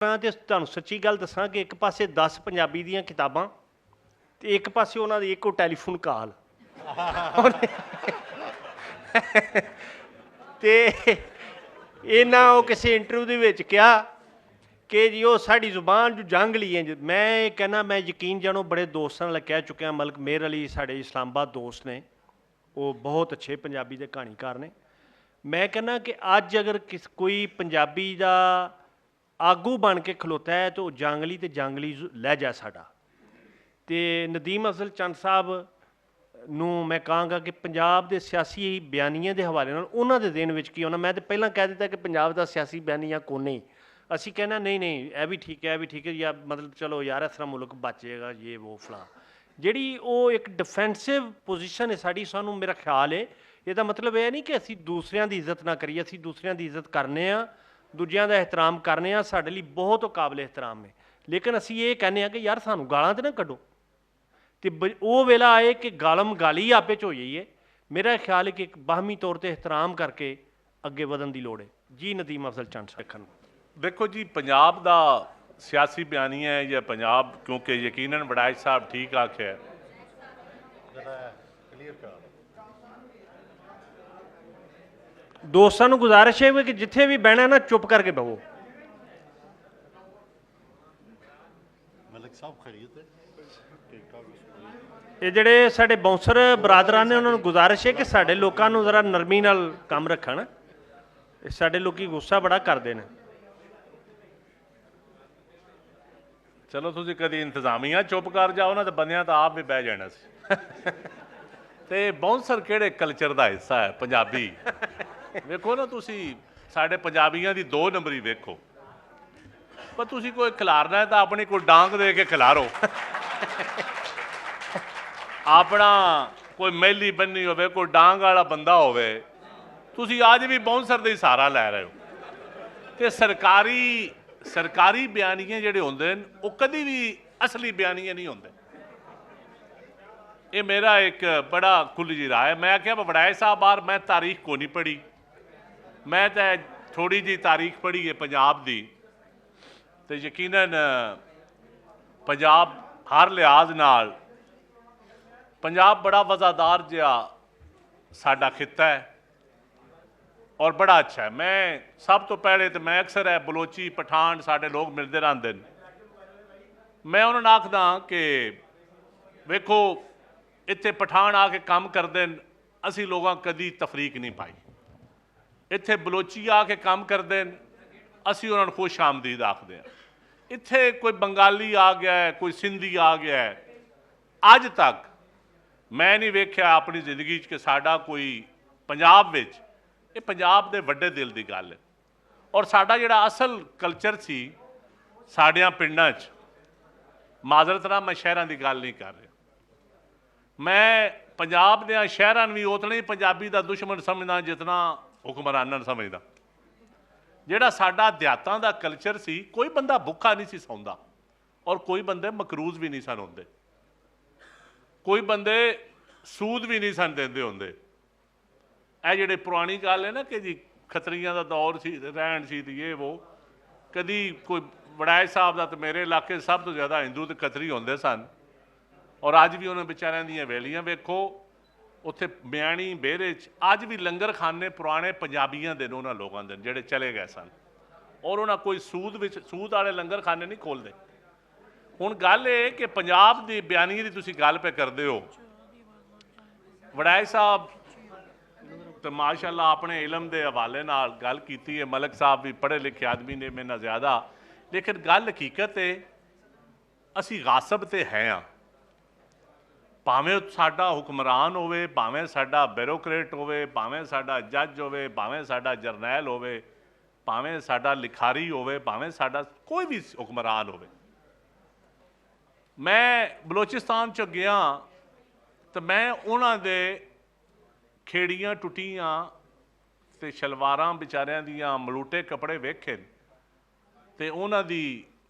ਮੈਂ ਤੇ ਤੁਹਾਨੂੰ ਸੱਚੀ ਗੱਲ ਦੱਸਾਂ ਕਿ ਇੱਕ ਪਾਸੇ 10 ਪੰਜਾਬੀ ਦੀਆਂ ਕਿਤਾਬਾਂ ਤੇ ਇੱਕ ਪਾਸੇ ਉਹਨਾਂ ਦੀ ਇੱਕੋ ਟੈਲੀਫੋਨ ਕਾਲ ਤੇ ਇਹਨਾਂ ਉਹ ਕਿਸੇ ਇੰਟਰਵਿਊ ਦੇ ਵਿੱਚ ਕਿਹਾ ਕਿ ਜੀ ਉਹ ਸਾਡੀ ਜ਼ੁਬਾਨ ਜੋ ਜੰਗ ਲਈ ਹੈ। ਮੈਂ ਇਹ ਕਹਿੰਦਾ, ਮੈਂ ਯਕੀਨ ਜਾਣੋ ਬੜੇ ਦੋਸਤਾਂ ਨਾਲ ਕਹਿ ਚੁੱਕਿਆ। ਮਲਕ ਮੇਹਰ ਅਲੀ ਸਾਡੇ ਇਸਲਾਮਾਬਾਦ ਦੋਸਤ ਨੇ, ਉਹ ਬਹੁਤ ਅੱਛੇ ਪੰਜਾਬੀ ਦੇ ਕਹਾਣੀਕਾਰ ਨੇ। ਮੈਂ ਕਹਿੰਦਾ ਕਿ ਅੱਜ ਅਗਰ ਕੋਈ ਪੰਜਾਬੀ ਦਾ ਆਗੂ ਬਣ ਕੇ ਖਲੋਤਾ ਹੈ ਤਾਂ ਉਹ ਜੰਗਲੀ ਤੇ ਜੰਗਲੀ ਲਹਿਜਾ ਸਾਡਾ। ਤੇ ਨਦੀਮ ਅਫਜ਼ਲ ਚੰਦ ਸਾਹਿਬ ਨੂੰ ਮੈਂ ਕਹਾਂਗਾ ਕਿ ਪੰਜਾਬ ਦੇ ਸਿਆਸੀ ਬਿਆਨੀਆਂ ਦੇ ਹਵਾਲੇ ਨਾਲ ਉਹਨਾਂ ਦੇ ਦੇਣ ਵਿੱਚ ਕੀ ਹੋਣਾ। ਮੈਂ ਤਾਂ ਪਹਿਲਾਂ ਕਹਿ ਦਿੱਤਾ ਕਿ ਪੰਜਾਬ ਦਾ ਸਿਆਸੀ ਬਿਆਨੀਆਂ ਕੋਨੇ ਹੀ ਅਸੀਂ ਕਹਿਣਾ ਨਹੀਂ ਇਹ ਵੀ ਠੀਕ ਹੈ, ਇਹ ਵੀ ਠੀਕ ਹੈ, ਜਾਂ ਮਤਲਬ ਚਲੋ ਯਾਰ ਇਸ ਤਰ੍ਹਾਂ ਮੁਲਕ ਬਚ ਜਾਏਗਾ ਇਹ ਉਹ ਫਲਾਂ। ਜਿਹੜੀ ਉਹ ਇੱਕ ਡਿਫੈਂਸਿਵ ਪੋਜੀਸ਼ਨ ਹੈ ਸਾਡੀ, ਸਾਨੂੰ ਮੇਰਾ ਖਿਆਲ ਹੈ ਇਹਦਾ ਮਤਲਬ ਇਹ ਨਹੀਂ ਕਿ ਅਸੀਂ ਦੂਸਰਿਆਂ ਦੀ ਇੱਜ਼ਤ ਨਾ ਕਰੀਏ। ਅਸੀਂ ਦੂਸਰਿਆਂ ਦੀ ਇੱਜ਼ਤ ਕਰਨੇ ਆ, ਦੂਜਿਆਂ ਦਾ ਇਹਤਰਾਮ ਕਰਨੇ ਆ, ਸਾਡੇ ਲਈ ਬਹੁਤ ਕਾਬਿਲ ਇਹਤਰਾਮ ਹੈ। ਲੇਕਿਨ ਅਸੀਂ ਇਹ ਕਹਿੰਦੇ ਹਾਂ ਕਿ ਯਾਰ ਸਾਨੂੰ ਗਾਲਾਂ ਤਾਂ ਨਾ ਕੱਢੋ। ਤੇ ਉਹ ਵੇਲਾ ਆਏ ਕਿ ਗਾਲਮ ਗਾਲੀ ਆਪੇ 'ਚ ਹੋ ਜਾਈਏ। ਮੇਰਾ ਖਿਆਲ ਹੈ ਕਿ ਇੱਕ ਬਾਹਮੀ ਤੌਰ 'ਤੇ ਇਹਤਰਾਮ ਕਰਕੇ ਅੱਗੇ ਵਧਣ ਦੀ ਲੋੜ ਹੈ। ਜੀ ਨਦੀਮ ਅਫਜ਼ਲ ਚੰਦ ਸਾਹਿਬ। देखो जी, पंजाब का सियासी बयानिया है या पंजाब, क्योंकि यकीनन वड़ाइच साहब ठीक आख्या ਦੋਸਤਾਂ ਨੂੰ ਗੁਜ਼ਾਰਿਸ਼ ਹੈ ਕਿ ਜਿੱਥੇ ਵੀ ਬਹਿਣਾ ਨਾ ਚੁੱਪ ਕਰਕੇ ਬਹੋ। ਮਲਿਕ ਸਾਹਿਬ ਖੈਰੀਅਤ ਹੈ? ਇਹ ਜਿਹੜੇ ਸਾਡੇ ਬਾਉਂਸਰ ਬਰਾਦਰਾਂ ਨੇ ਉਹਨਾਂ ਨੂੰ ਗੁਜ਼ਾਰਿਸ਼ ਹੈ ਕਿ ਸਾਡੇ ਲੋਕਾਂ ਨੂੰ ਜ਼ਰਾ ਨਰਮੀ ਨਾਲ ਕੰਮ ਰੱਖਣ। ਸਾਡੇ ਲੋਕੀ ਗੁੱਸਾ ਬੜਾ ਕਰਦੇ ਨੇ। चलो तुसीं कदी इंतजामिया चुप कर जाओ ना तो बंदियां तो आप भी बह जाना सी। ते बाउंसर किहड़े कल्चर का हिस्सा है पंजाबी? वेखो ना तुसीं साडे पंजाबियां दी 2 नंबरी वेखो, पर तुसीं कोई खिलारना है तो अपनी कोई डांग दे के खिलारो। अपना कोई मैली बन्नी होवे, कोई डांग वाला बंदा होवे, तुसीं अज भी बाउंसर दा ही सहारा लै रहे हो। ते सरकारी बयानीए जिहड़े होंदे न वो कदी भी असली बयानीए नहीं होंदे। ये मेरा एक बड़ा खुली जी राय है। मैं क्या वड़ाइच साहब बार मैं तारीख को नहीं पढ़ी, मैं तो थोड़ी जी तारीख पढ़ी है पंजाब दी। तो यकीनन पंजाब हर लिहाज नाल पंजाब बड़ा वज़ादार जिहा साडा खिता है और बड़ा अच्छा है। मैं सब तो पहले तो मैं अक्सर है बलोची पठान साढ़े लोग मिलते रहते हैं। मैं उन्होंने आखदा कि वेखो इत्थे पठान आके काम करते हैं, असी लोगों कदी तफरीक नहीं पाई। इत्थे बलोची आके काम करते हैं, असी उन्होंने खुश आमदीद आखते हैं। इत्थे कोई बंगाली आ गया है, कोई सिंधी आ गया है, अज तक मैं नहीं वेख्या अपनी जिंदगी कि साडा कोई पंजाब विच, ये पंजाब दे वड्डे दिल की गल है। और साडा जिहड़ा असल कल्चर सी साडियां पिंडां च, माजरत नाल मैं शहरां की गल नहीं कर रहा, मैं पंजाब दे शहरां भी उतना ही पंजाबी का दुश्मन समझदा जितना हुक्मरानां समझदा। जिहड़ा साडा देहातां दा कल्चर सी, कोई बंदा भुखा नहीं सी सौंदा और कोई बंदे मकरूज भी नहीं सन होंदे, कोई बंदे सूद भी नहीं सन देंदे होंदे। ਇਹ ਜਿਹੜੇ ਪੁਰਾਣੀ ਗੱਲ ਹੈ ਨਾ ਕਿ ਜੀ ਖੱਤਰੀਆਂ ਦਾ ਦੌਰ ਸੀ, ਰਹਿਣ ਸੀ ਤੇ ਇਹ ਉਹ, ਕਦੀ ਕੋਈ ਵੜਾਇਚ ਸਾਹਿਬ ਦਾ ਤਾਂ ਮੇਰੇ ਇਲਾਕੇ ਸਭ ਤੋਂ ਜ਼ਿਆਦਾ ਹਿੰਦੂ ਤੇ ਖੱਤਰੀ ਹੁੰਦੇ ਸਨ। ਔਰ ਅੱਜ ਵੀ ਉਹਨਾਂ ਵਿਚਾਰਿਆਂ ਦੀਆਂ ਵੇਲੀਆਂ ਵੇਖੋ, ਉੱਥੇ ਮਿਆਣੀ ਬੇਰੇ 'ਚ ਅੱਜ ਵੀ ਲੰਗਰ ਖਾਨੇ ਪੁਰਾਣੇ ਪੰਜਾਬੀਆਂ ਦੇ ਨੇ, ਉਹਨਾਂ ਲੋਕਾਂ ਦੇ ਜਿਹੜੇ ਚਲੇ ਗਏ ਸਨ। ਔਰ ਉਹਨਾਂ ਕੋਈ ਸੂਦ ਵਾਲੇ ਲੰਗਰ ਖਾਨੇ ਨਹੀਂ ਖੋਲ੍ਹਦੇ। ਹੁਣ ਗੱਲ ਇਹ ਕਿ ਪੰਜਾਬ ਦੀ ਬਿਆਨੀ ਦੀ ਤੁਸੀਂ ਗੱਲ ਪੇ ਕਰਦੇ ਹੋ, ਵੜਾਇਚ ਸਾਹਿਬ तो माशाअल्लाह अपने इलम के हवाले नाल गल कीती है। मलिक साहब भी पढ़े लिखे आदमी ने मेरे नाल ज़्यादा, लेकिन गल हकीकत है असी गासब तो हैं हाँ। भावें साडा हुक्मरान होवे, भावें साडा ब्यूरोक्रेट होवे, भावें साडा जज होवे, भावें साडा जरनैल होवे, भावें साडा लिखारी होवे, भावें साडा कोई भी हुक्मरान होवे। मैं बलोचिस्तान च गया तो मैं उन्होंने खेड़ियां टुटियां ते शलवारां बेचारियां दियां मलूटे कपड़े वेखे ते उन्हां दी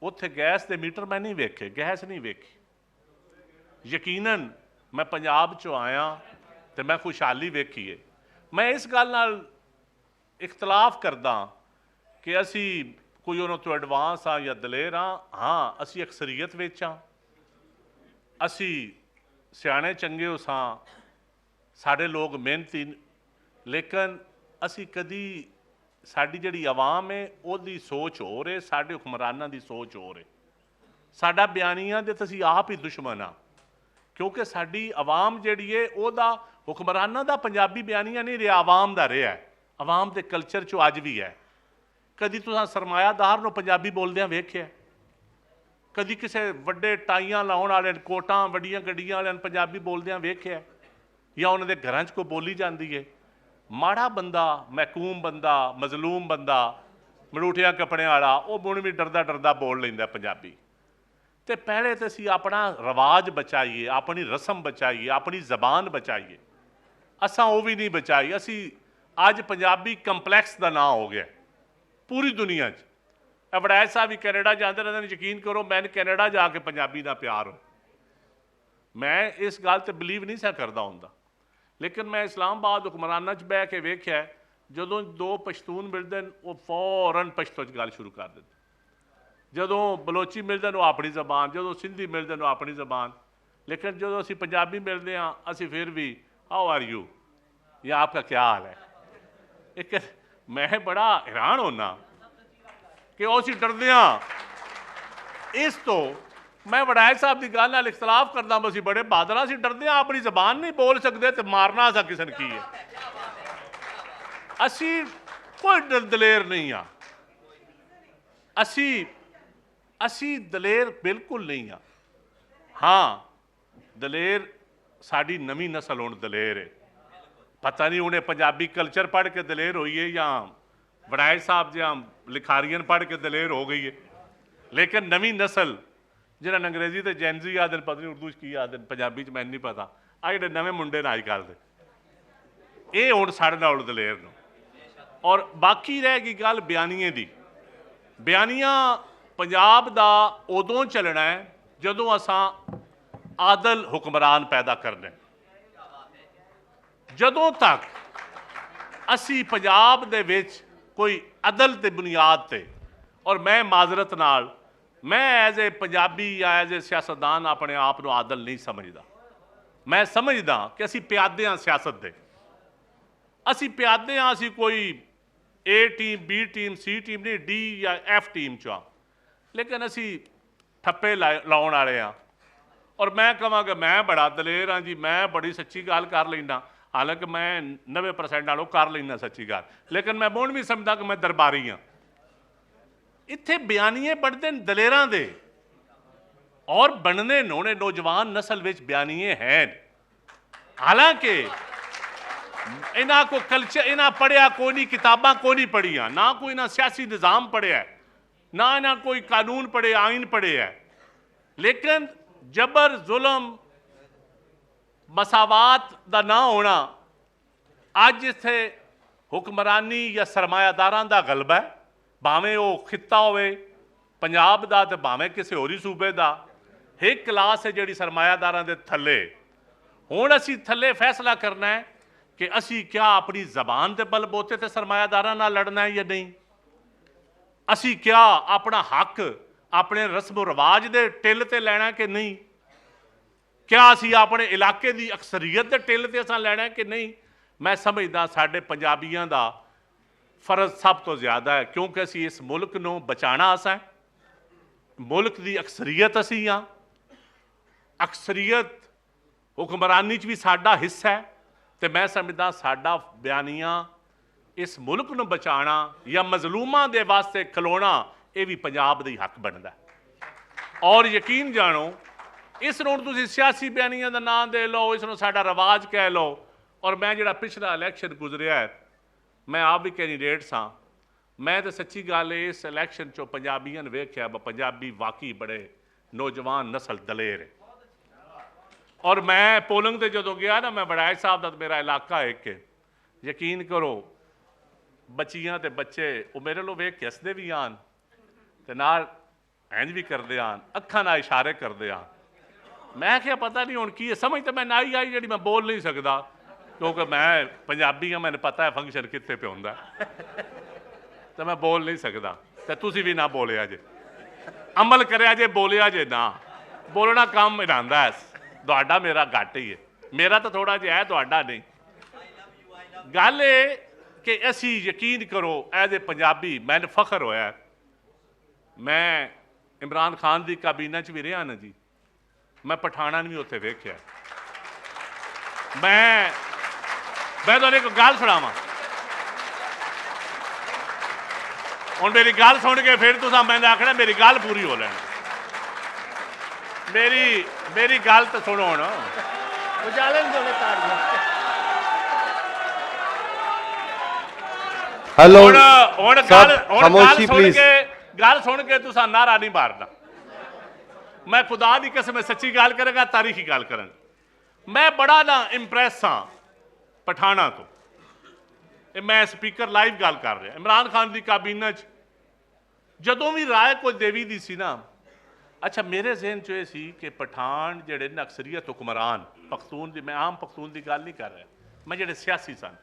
उत्थे गैस के मीटर मैं नहीं वेखे, गैस नहीं वेखी। यकीनन मैं पंजाब चो आया तो मैं खुशहाली वेखी है। मैं इस गल नाल इख्तलाफ करदा कि असी ਕੋਈ ਉਹਨਾਂ ਤੋਂ ਐਡਵਾਂਸ ਆ ਜਾਂ ਦਲੇਰ ਆ। ਹਾਂ, ਅਸੀਂ ਅਕਸਰੀਅਤ ਵਿੱਚ ਹਾਂ, ਅਸੀਂ ਸਿਆਣੇ ਚੰਗੇ ਹੋ ਸਾਂ, ਸਾਡੇ ਲੋਕ ਮਿਹਨਤੀ, ਲੇਕਿਨ ਅਸੀਂ ਕਦੀ, ਸਾਡੀ ਜਿਹੜੀ ਆਵਾਮ ਹੈ ਉਹਦੀ ਸੋਚ ਹੋ ਰਹੇ, ਸਾਡੇ ਹੁਕਮਰਾਨਾਂ ਦੀ ਸੋਚ ਹੋ ਰਹੇ। ਸਾਡਾ ਬਿਆਨੀਆਂ ਦੇ ਤਾਂ ਅਸੀਂ ਆਪ ਹੀ ਦੁਸ਼ਮਣ ਆ, ਕਿਉਂਕਿ ਸਾਡੀ ਆਵਾਮ ਜਿਹੜੀ ਹੈ ਉਹਦਾ, ਹੁਕਮਰਾਨਾਂ ਦਾ ਪੰਜਾਬੀ ਬਿਆਨੀਆਂ ਨਹੀਂ ਰਿਹਾ, ਆਵਾਮ ਦਾ ਰਿਹਾ। ਆਵਾਮ ਦੇ ਕਲਚਰ 'ਚੋਂ ਅੱਜ ਵੀ ਹੈ। ਕਦੀ ਤੁਸੀਂ ਸਰਮਾਇਆਦਾਰ ਨੂੰ ਪੰਜਾਬੀ ਬੋਲਦਿਆਂ ਵੇਖਿਆ? ਕਦੀ ਕਿਸੇ ਵੱਡੇ ਟਾਈਆਂ ਲਾਉਣ ਵਾਲੇ, ਕੋਟਾਂ ਵੱਡੀਆਂ ਗੱਡੀਆਂ ਵਾਲਿਆਂ ਨੂੰ ਪੰਜਾਬੀ ਬੋਲਦਿਆਂ ਵੇਖਿਆ? ਜਾਂ ਉਹਨਾਂ ਦੇ ਘਰਾਂ 'ਚ ਕੋਈ ਬੋਲੀ ਜਾਂਦੀ ਹੈ? ਮਾੜਾ ਬੰਦਾ, ਮਹਿਕੂਮ ਬੰਦਾ, ਮਜ਼ਲੂਮ ਬੰਦਾ, ਮਰੂਠਿਆਂ ਕੱਪੜਿਆਂ ਵਾਲਾ, ਉਹ ਹੁਣ ਵੀ ਡਰਦਾ ਡਰਦਾ ਬੋਲ ਲੈਂਦਾ ਪੰਜਾਬੀ। ਤੇ ਪਹਿਲੇ ਤਾਂ ਅਸੀਂ ਆਪਣਾ ਰਿਵਾਜ ਬਚਾਈਏ, ਆਪਣੀ ਰਸਮ ਬਚਾਈਏ, ਆਪਣੀ ਜ਼ਬਾਨ ਬਚਾਈਏ। ਅਸਾਂ ਉਹ ਵੀ ਨਹੀਂ ਬਚਾਈ। ਅਸੀਂ ਅੱਜ ਪੰਜਾਬੀ ਕੰਪਲੈਕਸ ਦਾ ਨਾਂ ਹੋ ਗਿਆ ਪੂਰੀ ਦੁਨੀਆ 'ਚ। ਵੜੈਚ ਸਾਹਿਬ ਵੀ ਕੈਨੇਡਾ ਜਾਂਦੇ ਰਹਿੰਦੇ ਨੇ, ਯਕੀਨ ਕਰੋ ਮੈਨੂੰ ਕੈਨੇਡਾ ਜਾ ਕੇ ਪੰਜਾਬੀ ਦਾ ਪਿਆਰ ਹੋ। ਮੈਂ ਇਸ ਗੱਲ ਤੇ ਬਿਲੀਵ ਨਹੀਂ ਸਾ ਕਰਦਾ ਹੁੰਦਾ, ਲੇਕਿਨ ਮੈਂ ਇਸਲਾਮਾਬਾਦ ਹੁਕਮਰਾਨਾਂ 'ਚ ਬਹਿ ਕੇ ਵੇਖਿਆ, ਜਦੋਂ ਦੋ ਪਸ਼ਤੂਨ ਮਿਲਦੇ ਨੇ ਉਹ ਫੌਰਨ ਪਸ਼ਤੋ 'ਚ ਗੱਲ ਸ਼ੁਰੂ ਕਰ ਦਿੰਦੇ। ਜਦੋਂ ਬਲੋਚੀ ਮਿਲਦੇ ਨੇ ਉਹ ਆਪਣੀ ਜ਼ਬਾਨ, ਜਦੋਂ ਸਿੰਧੀ ਮਿਲਦੇ ਨੇ ਉਹ ਆਪਣੀ ਜ਼ਬਾਨ। ਲੇਕਿਨ ਜਦੋਂ ਅਸੀਂ ਪੰਜਾਬੀ ਮਿਲਦੇ ਹਾਂ, ਅਸੀਂ ਫਿਰ ਵੀ ਹਾਊ ਆਰ ਯੂ ਜਾਂ ਆਪਕਾ ਕਿਆ ਹਾਲ ਹੈ। ਇੱਕ ਮੈਂ ਬੜਾ ਹੈਰਾਨ ਹੋਨਾ ਕਿ ਉਹ ਅਸੀਂ ਡਰਦੇ ਹਾਂ ਇਸ ਤੋਂ। ਮੈਂ ਵੜੈਚ ਸਾਹਿਬ ਦੀ ਗੱਲ ਨਾਲ ਇਖਤਲਾਫ ਕਰਦਾ, ਅਸੀਂ ਬੜੇ ਬਹਾਦਰ ਹਾਂ, ਅਸੀਂ ਡਰਦੇ ਹਾਂ, ਆਪਣੀ ਜ਼ਬਾਨ ਨਹੀਂ ਬੋਲ ਸਕਦੇ ਤੇ ਮਾਰਨਾ ਅਸਾਂ ਕਿਸੇ ਨੂੰ ਕੀ ਹੈ। ਅਸੀਂ ਕੋਈ ਦਲੇਰ ਨਹੀਂ ਆ, ਅਸੀਂ ਦਲੇਰ ਬਿਲਕੁਲ ਨਹੀਂ ਆ। ਹਾਂ, ਦਲੇਰ ਸਾਡੀ ਨਵੀਂ ਨਸਲ ਹੁਣ ਦਲੇਰ ਹੈ। ਪਤਾ ਨਹੀਂ ਉਹਨੇ ਪੰਜਾਬੀ ਕਲਚਰ ਪੜ੍ਹ ਕੇ ਦਲੇਰ ਹੋਈ ਹੈ ਜਾਂ ਵੜੈਚ ਸਾਹਿਬ ਜਾਂ ਲਿਖਾਰੀਅਨ ਪੜ੍ਹ ਕੇ ਦਲੇਰ ਹੋ ਗਈ ਹੈ। ਲੇਕਿਨ ਨਵੀਂ ਨਸਲ ਜਿਹਨਾਂ ਨੂੰ ਅੰਗਰੇਜ਼ੀ ਤੇ ਜੈਨਜ਼ੀ ਆਖਦੇ ਨੇ, ਪਤਾ ਨਹੀਂ ਉਰਦੂ 'ਚ ਕੀ ਆਖਦੇ ਨੇ, ਪੰਜਾਬੀ 'ਚ ਮੈਨੂੰ ਨਹੀਂ ਪਤਾ, ਆ ਜਿਹੜੇ ਨਵੇਂ ਮੁੰਡੇ ਨੇ ਅੱਜ ਕੱਲ੍ਹ ਦੇ, ਇਹ ਹੁਣ ਸਾਡੇ ਨਾਲ ਦਲੇਰ ਨੂੰ। ਔਰ ਬਾਕੀ ਰਹਿ ਗਈ ਗੱਲ ਬਿਆਨੀਏ ਦੀ। ਬਿਆਨੀਆਂ ਪੰਜਾਬ ਦਾ ਉਦੋਂ ਚੱਲਣਾ ਹੈ ਜਦੋਂ ਅਸਾਂ ਆਦਲ ਹੁਕਮਰਾਨ ਪੈਦਾ ਕਰਨੇ। ਜਦੋਂ ਤੱਕ ਅਸੀਂ ਪੰਜਾਬ ਦੇ ਵਿੱਚ ਕੋਈ ਅਦਲ ਦੇ ਬੁਨਿਆਦ ਤੇ, ਔਰ ਮੈਂ ਮਾਜ਼ਰਤ ਨਾਲ, ਮੈਂ ਐਜ਼ ਏ ਪੰਜਾਬੀ ਜਾਂ ਐਜ਼ ਏ ਸਿਆਸਤਦਾਨ ਆਪਣੇ ਆਪ ਨੂੰ ਆਦਲ ਨਹੀਂ ਸਮਝਦਾ। ਮੈਂ ਸਮਝਦਾ ਕਿ ਅਸੀਂ ਪਿਆਦੇ ਹਾਂ ਸਿਆਸਤ ਦੇ, ਅਸੀਂ ਪਿਆਦੇ ਹਾਂ, ਅਸੀਂ ਕੋਈ ਏ ਟੀਮ, ਬੀ ਟੀਮ, ਸੀ ਟੀਮ ਨਹੀਂ, ਡੀ ਜਾਂ ਐਫ ਟੀਮ 'ਚ ਹਾਂ। ਲੇਕਿਨ ਅਸੀਂ ਠੱਪੇ ਲਾਉਣ ਵਾਲੇ ਹਾਂ। ਔਰ ਮੈਂ ਕਹਾਂਗਾ ਮੈਂ ਬੜਾ ਦਲੇਰ ਹਾਂ ਜੀ, ਮੈਂ ਬੜੀ ਸੱਚੀ ਗੱਲ ਕਰ ਲੈਂਦਾ, ਹਾਲਾਂਕਿ ਮੈਂ 90% ਨਾਲੋਂ ਕਰ ਲੈਂਦਾ ਸੱਚੀ ਗੱਲ, ਲੇਕਿਨ ਮੈਂ ਹੁਣ ਵੀ ਸਮਝਦਾ ਕਿ ਮੈਂ ਦਰਬਾਰੀ ਹਾਂ। ਇੱਥੇ ਬਿਆਨੀਏ ਬਣਦੇ ਨੇ ਦਲੇਰਾਂ ਦੇ, ਔਰ ਬਣਨੇ ਨੋਣੇ ਨੌਜਵਾਨ ਨਸਲ ਵਿੱਚ ਬਿਆਨੀਏ ਹੈ। ਹਾਲਾਂਕਿ ਇਹਨਾਂ ਕੋ ਕਲਚਰ, ਇਹਨਾਂ ਪੜ੍ਹਿਆ ਕੋਈ ਨਹੀਂ, ਕਿਤਾਬਾਂ ਕੋਈ ਨਹੀਂ ਪੜ੍ਹੀਆਂ, ਨਾ ਕੋਈ ਇਹਨਾਂ ਸਿਆਸੀ ਨਿਜ਼ਾਮ ਪੜ੍ਹਿਆ, ਨਾ ਇਹਨਾਂ ਕੋਈ ਕਾਨੂੰਨ ਪੜ੍ਹੇ, ਆਇਨ ਪੜ੍ਹਿਆ। ਲੇਕਿਨ ਜਬਰ, ਜ਼ੁਲਮ, ਮਸਾਵਾਤ ਦਾ ਨਾ ਹੋਣਾ, ਅੱਜ ਇੱਥੇ ਹੁਕਮਰਾਨੀ ਜਾਂ ਸਰਮਾਇਆਦਾਰਾਂ ਦਾ ਗਲਬਾ ਹੈ। ਭਾਵੇਂ ਉਹ ਖਿੱਤਾ ਹੋਵੇ ਪੰਜਾਬ ਦਾ ਤੇ ਭਾਵੇਂ ਕਿਸੇ ਹੋਰੀ ਸੂਬੇ ਦਾ, ਇੱਕ ਕਲਾਸ ਹੈ ਜਿਹੜੀ ਸਰਮਾਇਆਦਾਰਾਂ ਦੇ ਥੱਲੇ। ਹੁਣ ਅਸੀਂ ਥੱਲੇ ਫੈਸਲਾ ਕਰਨਾ ਹੈ ਕਿ ਅਸੀਂ ਕਿਆ ਆਪਣੀ ਜ਼ਬਾਨ ਦੇ ਬਲਬੋਤੇ ਤੇ ਸਰਮਾਇਆਦਾਰਾਂ ਨਾਲ ਲੜਨਾ ਹੈ ਜਾਂ ਨਹੀਂ। ਅਸੀਂ ਕਿਆ ਆਪਣਾ ਹੱਕ ਆਪਣੇ ਰਸਮ ਰਿਵਾਜ ਦੇ ਟਿੱਲ ਤੇ ਲੈਣਾ ਕਿ ਨਹੀਂ। ਕਿਆ ਅਸੀਂ ਆਪਣੇ ਇਲਾਕੇ ਦੀ ਅਕਸਰੀਅਤ ਦੇ ਟਿੱਲ ਤੇ ਅਸਾਂ ਲੈਣਾ ਕਿ ਨਹੀਂ। ਮੈਂ ਸਮਝਦਾ ਸਾਡੇ ਪੰਜਾਬੀਆਂ ਦਾ ਫਰਜ਼ ਸਭ ਤੋਂ ਜ਼ਿਆਦਾ ਹੈ, ਕਿਉਂਕਿ ਅਸੀਂ ਇਸ ਮੁਲਕ ਨੂੰ ਬਚਾਉਣਾ ਅਸਾਂ, ਮੁਲਕ ਦੀ ਅਕਸਰੀਅਤ ਅਸੀਂ ਹਾਂ। ਅਕਸਰੀਅਤ ਹੁਕਮਰਾਨੀ 'ਚ ਵੀ ਸਾਡਾ ਹਿੱਸਾ ਹੈ, ਤੇ ਮੈਂ ਸਮਝਦਾ ਸਾਡਾ ਬਿਆਨੀਆਂ ਇਸ ਮੁਲਕ ਨੂੰ ਬਚਾਉਣਾ ਜਾਂ ਮਜ਼ਲੂਮਾਂ ਦੇ ਵਾਸਤੇ ਖਲੋਣਾ, ਇਹ ਵੀ ਪੰਜਾਬ ਦਾ ਹੀ ਹੱਕ ਬਣਦਾ। ਔਰ ਯਕੀਨ ਜਾਣੋ, ਇਸ ਨੂੰ ਤੁਸੀਂ ਸਿਆਸੀ ਬਿਆਨੀਆਂ ਦਾ ਨਾਂ ਦੇ ਲਓ, ਇਸ ਨੂੰ ਸਾਡਾ ਰਿਵਾਜ ਕਹਿ ਲਓ। ਔਰ ਮੈਂ ਜਿਹੜਾ ਪਿਛਲਾ ਇਲੈਕਸ਼ਨ ਗੁਜ਼ਰਿਆ ਹੈ, ਮੈਂ ਆਪ ਵੀ ਕੈਂਡੀਡੇਟ ਸਾਂ, ਮੈਂ ਤਾਂ ਸੱਚੀ ਗੱਲ ਇਸ ਇਲੈਕਸ਼ਨ 'ਚੋਂ ਪੰਜਾਬੀਆਂ ਨੂੰ ਵੇਖਿਆ, ਪੰਜਾਬੀ ਵਾਕਈ ਬੜੇ ਨੌਜਵਾਨ ਨਸਲ ਦਲੇਰ ਹੈ। ਔਰ ਮੈਂ ਪੋਲਿੰਗ ਤੇ ਜਦੋਂ ਗਿਆ ਨਾ, ਮੈਂ ਵੜੈਚ ਸਾਹਿਬ ਦਾ ਮੇਰਾ ਇਲਾਕਾ ਇੱਕ ਹੈ, ਯਕੀਨ ਕਰੋ ਬੱਚੀਆਂ ਤੇ ਬੱਚੇ ਉਹ ਮੇਰੇ ਲੋ ਵੇਖ ਕੇ ਹੱਸਦੇ ਵੀ ਆਣ ਤੇ ਨਾਲ ਇੰਝ ਵੀ ਕਰਦੇ ਆਣ, ਅੱਖਾਂ ਨਾਲ ਇਸ਼ਾਰੇ ਕਰਦੇ ਆਣ। ਮੈਂ ਕਿਹਾ ਪਤਾ ਨਹੀਂ ਹੁਣ ਕੀ ਹੈ, ਸਮਝ ਤਾਂ ਮੈਂ ਨਾ ਹੀ ਆਈ ਜਿਹੜੀ ਮੈਂ ਬੋਲ ਨਹੀਂ ਸਕਦਾ, ਕਿਉਂਕਿ ਮੈਂ ਪੰਜਾਬੀ ਹਾਂ, ਮੈਨੂੰ ਪਤਾ ਹੈ ਫੰਕਸ਼ਨ ਕਿੱਥੇ ਪਿਆ ਹੁੰਦਾ ਤੇ ਮੈਂ ਬੋਲ ਨਹੀਂ ਸਕਦਾ। ਤੇ ਤੁਸੀਂ ਵੀ ਨਾ ਬੋਲਿਆ ਜੇ, ਅਮਲ ਕਰਿਆ ਜੇ, ਬੋਲਿਆ ਜੇ ਨਾ। ਬੋਲਣਾ ਕੰਮ ਇਰਾਂਦਾ ਹੈ, ਤੁਹਾਡਾ ਮੇਰਾ ਘੱਟ ਹੀ ਹੈ, ਮੇਰਾ ਤਾਂ ਥੋੜਾ ਜਿਹਾ ਹੈ, ਤੁਹਾਡਾ ਨਹੀਂ। ਗੱਲ ਇਹ ਕਿ ਅਸੀਂ ਯਕੀਨ ਕਰੋ ਐਜ਼ ਏ ਪੰਜਾਬੀ ਮੈਨੂੰ ਫਖਰ ਹੋਇਆ, ਮੈਂ ਇਮਰਾਨ ਖਾਨ ਦੀ ਕਾਬੀਨਾ 'ਚ ਵੀ ਰਿਹਾ ਨਾ ਜੀ, ਮੈਂ ਪਠਾਣਾ ਨੂੰ ਵੀ ਉੱਥੇ ਵੇਖਿਆ। ਮੈਂ ਤੁਹਾਨੂੰ ਇੱਕ ਗੱਲ ਸੁਣਾਵਾਂ, ਹੁਣ ਮੇਰੀ ਗੱਲ ਸੁਣ ਕੇ ਫਿਰ ਤੁਸੀਂ ਮੈਨੂੰ ਆਖਣਾ ਮੇਰੀ ਗੱਲ ਪੂਰੀ ਹੋ ਲੈਣ, ਮੇਰੀ ਗੱਲ ਤਾਂ ਸੁਣੋ ਹੁਣ। हेलो ਹੁਣ खामोशी प्लीज। ਗੱਲ ਸੁਣ ਕੇ ਤੁਸੀਂ ਨਾਰਾ ਨਹੀਂ ਮਾਰਨਾ। ਮੈਂ ਖੁਦਾ ਦੀ ਕਸਮ ਸੱਚੀ ਗੱਲ ਕਰਾਂਗਾ, ਤਾਰੀਖੀ ਗੱਲ ਕਰਾਂਗਾ। ਮੈਂ ਬੜਾ ਨਾ ਇੰਪ੍ਰੈਸ ਹਾਂ ਪਠਾਣਾ ਤੋਂ। ਇਹ ਮੈਂ ਸਪੀਕਰ ਲਾਈਵ ਗੱਲ ਕਰ ਰਿਹਾ, ਇਮਰਾਨ ਖਾਨ ਦੀ ਕਾਬੀਨਾ 'ਚ ਜਦੋਂ ਵੀ ਰਾਏ ਕੋਈ ਦੇਵੀ ਦੀ ਸੀ ਨਾ, ਅੱਛਾ ਮੇਰੇ ਜ਼ਿਹਨ 'ਚ ਇਹ ਸੀ ਕਿ ਪਠਾਨ ਜਿਹੜੇ ਨੇ ਅਕਸਰੀਅਤ ਹੁਕਮਰਾਨ ਪਖਤੂਨ ਦੀ, ਮੈਂ ਆਮ ਪਖਤੂਨ ਦੀ ਗੱਲ ਨਹੀਂ ਕਰ ਰਿਹਾ, ਮੈਂ ਜਿਹੜੇ ਸਿਆਸੀ ਸਨ,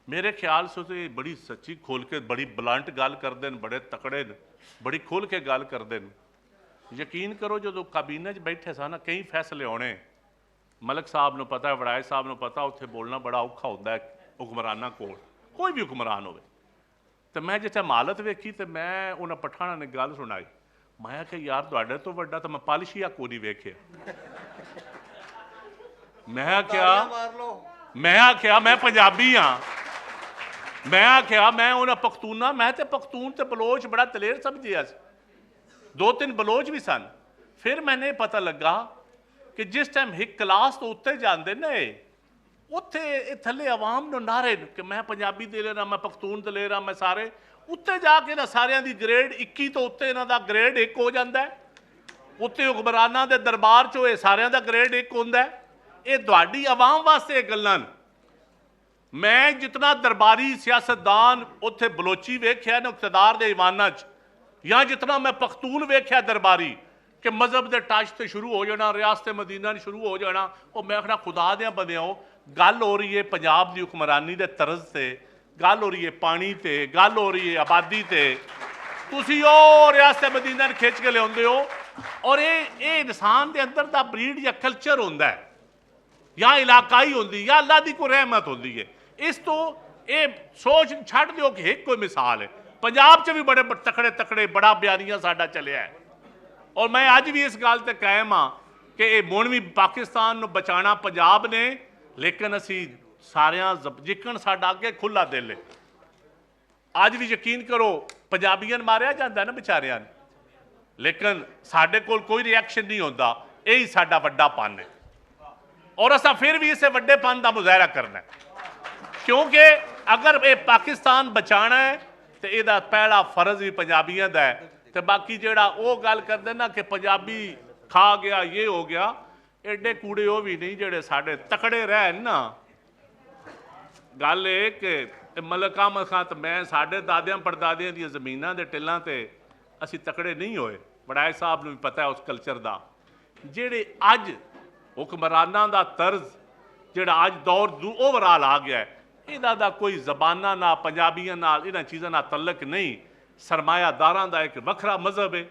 ਮੇਰੇ ਖਿਆਲ ਸੇ ਤੇ ਬੜੀ ਸੱਚੀ ਖੋਲ ਕੇ ਬੜੀ ਬਲੰਟ ਗੱਲ ਕਰਦੇ ਨੇ, ਬੜੇ ਤਕੜੇ ਨੇ, ਬੜੀ ਖੋਲ ਕੇ ਗੱਲ ਕਰਦੇ ਨੇ। ਯਕੀਨ ਕਰੋ ਜਦੋਂ ਕਾਬੀਨਾ 'ਚ ਬੈਠੇ ਸਨ ਕਈ ਫੈਸਲੇ ਆਉਣੇ, ਮਲਕ ਸਾਹਿਬ ਨੂੰ ਪਤਾ, ਵੜਾਏ ਸਾਹਿਬ ਨੂੰ ਪਤਾ, ਉੱਥੇ ਬੋਲਣਾ ਬੜਾ ਔਖਾ ਹੁੰਦਾ ਹੈ ਹੁਕਮਰਾਨਾਂ ਕੋਲ, ਕੋਈ ਵੀ ਹੁਕਮਰਾਨ ਹੋਵੇ। ਤੇ ਮੈਂ ਜਿੱਥੇ ਮਾਲਤ ਵੇਖੀ ਤੇ ਮੈਂ ਉਹਨਾਂ ਪਠਾਣਾ ਨੇ ਗੱਲ ਸੁਣਾਈ, ਮੈਂ ਕਿਹਾ ਯਾਰ ਤੁਹਾਡੇ ਤੋਂ ਵੱਡਾ ਤਾਂ ਮੈਂ ਪਾਲਿਸ਼ੀਆ ਕੋਈ ਨਹੀਂ ਵੇਖਿਆ। ਮੈਂ ਆਖਿਆ ਮੈਂ ਪੰਜਾਬੀ ਹਾਂ, ਮੈਂ ਆਖਿਆ ਮੈਂ ਉਹਨਾਂ ਪਖਤੂਨਾ, ਮੈਂ ਤੇ ਪਖਤੂਨ ਤੇ ਬਲੋਚ ਬੜਾ ਦਲੇਰ ਸਮਝਿਆ ਸੀ, 2-3 ਬਲੋਚ ਵੀ ਸਨ। ਫਿਰ ਮੈਨੂੰ ਇਹ ਪਤਾ ਲੱਗਾ ਕਿ ਜਿਸ ਟਾਈਮ ਇੱਕ ਕਲਾਸ ਤੋਂ ਉੱਤੇ ਜਾਂਦੇ ਨੇ, ਉੱਥੇ ਇਹ ਥੱਲੇ ਆਵਾਮ ਨੂੰ ਨਾਰੇ ਕਿ ਮੈਂ ਪੰਜਾਬੀ ਦਲੇਰ ਹਾਂ, ਮੈਂ ਪਖਤੂਨ ਦਲੇਰ ਹਾਂ, ਮੈਂ ਸਾਰੇ, ਉੱਤੇ ਜਾ ਕੇ ਨਾ ਸਾਰਿਆਂ ਦੀ ਗ੍ਰੇਡ 21 ਤੋਂ ਉੱਤੇ ਇਹਨਾਂ ਦਾ ਗ੍ਰੇਡ 1 ਹੋ ਜਾਂਦਾ ਹੈ। ਉੱਤੇ ਹੁਕਮਰਾਨਾਂ ਦੇ ਦਰਬਾਰ 'ਚੋਂ ਇਹ ਸਾਰਿਆਂ ਦਾ ਗ੍ਰੇਡ 1 ਹੁੰਦਾ ਹੈ। ਇਹ ਤੁਹਾਡੀ ਆਵਾਮ ਵਾਸਤੇ ਇਹ ਗੱਲਾਂ ਨੇ। ਮੈਂ ਜਿਤਨਾ ਦਰਬਾਰੀ ਸਿਆਸਤਦਾਨ ਉੱਥੇ ਬਲੋਚੀ ਵੇਖਿਆ ਨਾ ਇਕਤਦਾਰ ਦੇ ਈਵਾਨਾਂ 'ਚ, ਜਾਂ ਜਿਤਨਾ ਮੈਂ ਪਖਤੂਨ ਵੇਖਿਆ ਦਰਬਾਰੀ ਕਿ ਮਜ਼ਹਬ ਦੇ ਟੱਚ ਤੇ ਸ਼ੁਰੂ ਹੋ ਜਾਣਾ, ਰਿਆਸਤ ਮਦੀਨਾ ਸ਼ੁਰੂ ਹੋ ਜਾਣਾ, ਉਹ ਮੈਂ ਆਖਣਾ ਖੁਦਾ ਦਿਆਂ ਬੰਦਿਓ, ਗੱਲ ਹੋ ਰਹੀ ਹੈ ਪੰਜਾਬ ਦੀ ਹੁਕਮਰਾਨੀ ਦੇ ਤਰਜ਼ ਤੇ, ਗੱਲ ਹੋ ਰਹੀ ਹੈ ਪਾਣੀ ਤੇ, ਗੱਲ ਹੋ ਰਹੀ ਹੈ ਆਬਾਦੀ ਤੇ, ਤੁਸੀਂ ਉਹ ਰਿਆਸਤ ਮਦੀਨਾ ਨੂੰ ਖਿੱਚ ਕੇ ਲਿਆਉਂਦੇ ਹੋ। ਔਰ ਇਹ ਇਨਸਾਨ ਦੇ ਅੰਦਰ ਦਾ ਬਰੀਡ ਜਾਂ ਕਲਚਰ ਹੁੰਦਾ ਹੈ, ਜਾਂ ਇਲਾਕਾਈ ਹੁੰਦੀ, ਜਾਂ ਅੱਲਾ ਦੀ ਕੋਈ ਰਹਿਮਤ ਹੁੰਦੀ ਹੈ। ਇਸ ਤੋਂ ਇਹ ਸੋਚ ਛੱਡ ਦਿਓ ਕਿ ਇੱਕ ਕੋਈ ਮਿਸਾਲ ਹੈ, ਪੰਜਾਬ 'ਚ ਵੀ ਬੜੇ ਤਕੜੇ ਬੜਾ ਬਿਆਨੀਆਂ ਸਾਡਾ ਚੱਲਿਆ ਹੈ। ਔਰ ਮੈਂ ਅੱਜ ਵੀ ਇਸ ਗੱਲ ਤੇ ਕਾਇਮ ਹਾਂ ਕਿ ਇਹ ਹੁਣ ਵੀ ਪਾਕਿਸਤਾਨ ਨੂੰ ਬਚਾਉਣਾ ਪੰਜਾਬ ਨੇ, ਲੇਕਿਨ ਅਸੀਂ ਸਾਰਿਆਂ ਜਿੱਕਣ ਸਾਡਾ ਅੱਗੇ ਖੁੱਲਾ ਦਿਲ ਹੈ। ਅੱਜ ਵੀ ਯਕੀਨ ਕਰੋ ਪੰਜਾਬੀਆਂ ਨੂੰ ਮਾਰਿਆ ਜਾਂਦਾ ਨਾ ਵਿਚਾਰਿਆਂ ਨੂੰ, ਲੇਕਿਨ ਸਾਡੇ ਕੋਲ ਕੋਈ ਰਿਐਕਸ਼ਨ ਨਹੀਂ ਹੁੰਦਾ। ਇਹੀ ਸਾਡਾ ਵੱਡਾ ਪਨ ਹੈ, ਔਰ ਅਸਾਂ ਫਿਰ ਵੀ ਇਸੇ ਵੱਡੇ ਪਨ ਦਾ ਮੁਜ਼ਾਹਰਾ ਕਰਨਾ ਹੈ, ਕਿਉਂਕਿ ਅਗਰ ਇਹ ਪਾਕਿਸਤਾਨ ਬਚਾਉਣਾ ਹੈ ਤੇ ਇਹਦਾ ਪਹਿਲਾ ਫਰਜ਼ ਵੀ ਪੰਜਾਬੀਆਂ ਦਾ ਹੈ। ਤੇ ਬਾਕੀ ਜਿਹੜਾ ਉਹ ਗੱਲ ਕਰਦੇ ਨਾ ਕਿ ਪੰਜਾਬੀ ਖਾ ਗਿਆ, ਇਹ ਹੋ ਗਿਆ, ਐਡੇ ਕੂੜੇ ਉਹ ਵੀ ਨਹੀਂ ਜਿਹੜੇ ਸਾਡੇ ਤਕੜੇ ਰਹਿਣ ਨਾ। ਗੱਲ ਇਹ ਕਿ ਮਲਕ ਅਹਿਮਦ ਖਾਨ ਤੇ ਮੈਂ, ਸਾਡੇ ਦਾਦਿਆਂ ਪੜਦਾਦਿਆਂ ਦੀਆਂ ਜ਼ਮੀਨਾਂ ਦੇ ਟਿੱਲਾਂ ਤੇ ਅਸੀਂ ਤਕੜੇ ਨਹੀਂ ਹੋਏ। ਵੜਾਏ ਸਾਹਿਬ ਨੂੰ ਵੀ ਪਤਾ ਹੈ ਉਸ ਕਲਚਰ ਦਾ। ਜਿਹੜੇ ਅੱਜ ਹੁਕਮਰਾਨਾਂ ਦਾ ਤਰਜ਼ ਜਿਹੜਾ ਅੱਜ ਦੌਰ ਓਵਰਆਲ ਆ ਗਿਆ, ਇਹਨਾਂ ਦਾ ਕੋਈ ਜ਼ਬਾਨਾਂ ਨਾਲ, ਪੰਜਾਬੀਆਂ ਨਾਲ, ਇਹਨਾਂ ਚੀਜ਼ਾਂ ਨਾਲ ਤਲਕ ਨਹੀਂ। ਸਰਮਾਇਆਦਾਰਾਂ ਦਾ ਇੱਕ ਵੱਖਰਾ ਮਜ਼ਹਬ ਹੈ,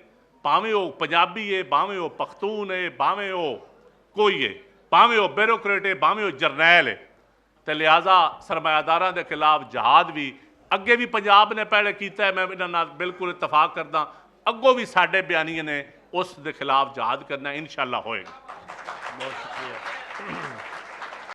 ਭਾਵੇਂ ਉਹ ਪੰਜਾਬੀ ਹੈ, ਭਾਵੇਂ ਉਹ ਪਖਤੂਨ ਹੈ, ਭਾਵੇਂ ਉਹ ਕੋਈ ਹੈ, ਭਾਵੇਂ ਉਹ ਬਿਊਰੋਕਰੇਟ ਹੈ, ਭਾਵੇਂ ਉਹ ਜਰਨੈਲ ਹੈ। ਤੇ ਲਿਹਾਜ਼ਾ ਸਰਮਾਇਆਦਾਰਾਂ ਦੇ ਖਿਲਾਫ ਜਹਾਦ ਵੀ ਅੱਗੇ ਵੀ ਪੰਜਾਬ ਨੇ ਪਹਿਲੇ ਕੀਤਾ ਹੈ, ਮੈਂ ਇਹਨਾਂ ਨਾਲ ਬਿਲਕੁਲ ਇਤਫਾਕ ਕਰਦਾ, ਅੱਗੋਂ ਵੀ ਸਾਡੇ ਬਿਆਨੀਆਂ ਨੇ ਉਸ ਦੇ ਖਿਲਾਫ ਜਹਾਦ ਕਰਨਾ ਇਨਸ਼ਾਅੱਲਾ ਹੋਏਗਾ। ਬਹੁਤ ਸ਼ੁਕਰੀਆ।